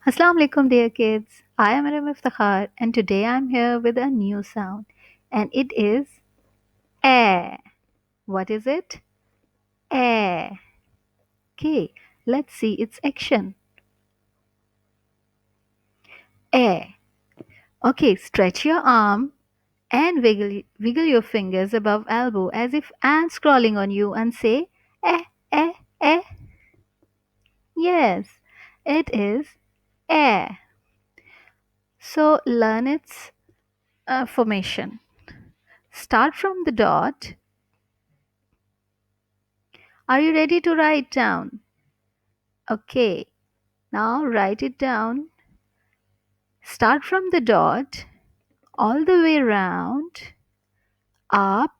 Assalamu alaikum, dear kids. I am Aram Iftikhar, and today I'm here with a new sound, and it is air. What is it? Air. Okay, let's see its action. Air. Okay, stretch your arm and wiggle your fingers above elbow as if ants crawling on you and say, eh, eh, eh. Yes, it is air. So learn its formation. Start from the dot. Are you ready to write down? Okay, now write it down. Start from the dot all the way round, up,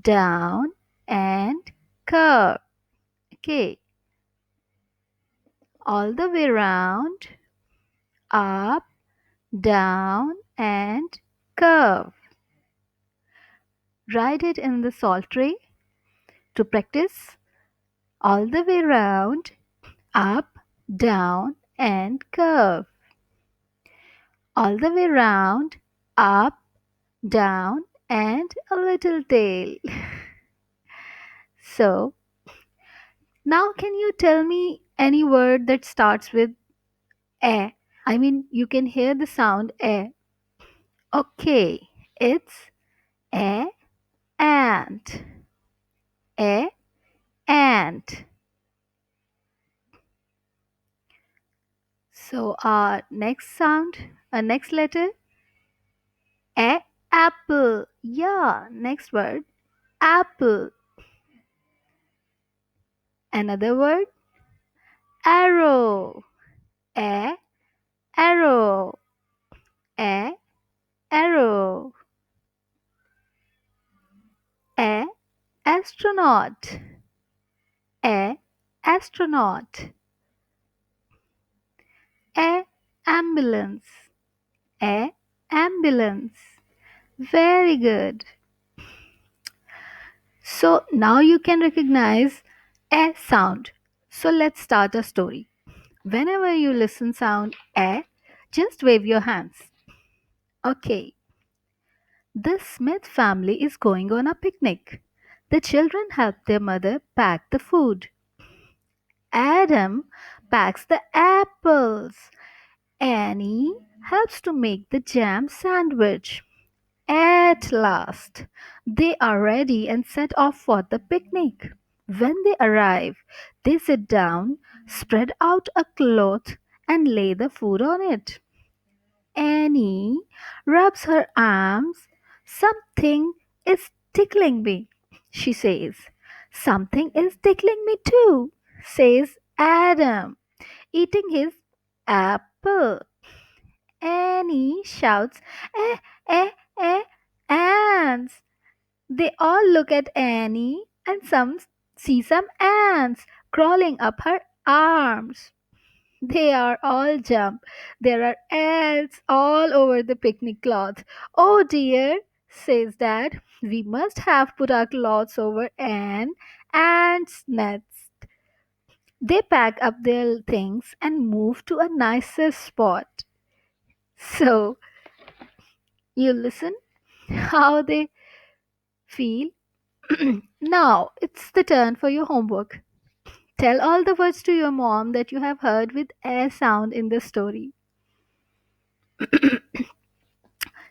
down, and curve. Okay, all the way round, up, down, and curve. Write it in the salt tray to practice all the way round, up, down, and curve. All the way round, up, down, and a little tail. So, now can you tell me any word that starts with a? I mean, you can hear the sound a. Okay, it's a ant. A ant. So, our next sound, our next letter, a apple. Yeah, next word, apple. Another word, arrow. A arrow. A arrow. A astronaut. A astronaut. A ambulance. A ambulance. Very good. So now you can recognize a sound. So let's start a story. Whenever you listen sound a, just wave your hands. Okay. The Smith family is going on a picnic. The children help their mother pack the food. Adam packs the apples. Annie helps to make the jam sandwich. At last, they are ready and set off for the picnic. When they arrive, they sit down, spread out a cloth, and lay the food on it. Annie rubs her arms. Something is tickling me, she says. Something is tickling me too, says Adam, eating his apple. Annie shouts, eh, eh, eh, ants. They all look at Annie and some see some ants crawling up her arms. They are all jump. There are ants all over the picnic cloth. Oh dear, says Dad. We must have put our cloths over an ant's nest. They pack up their things and move to a nicer spot. So, you listen how they feel. Now, it's the turn for your homework. Tell all the words to your mom that you have heard with a sound in the story.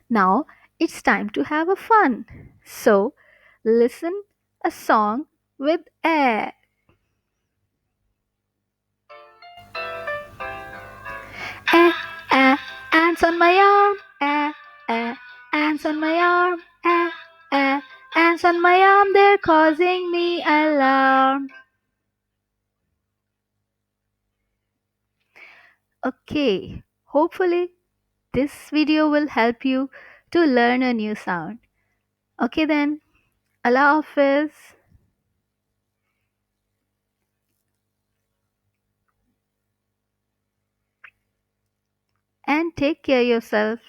Now, it's time to have a fun. So, listen a song with a. Eh, eh, ants on my arm. Ants on my arm. Ants on my arm. They're causing me alarm. Okay, hopefully this video will help you to learn a new sound. Okay then, Allah Hafiz and take care yourself.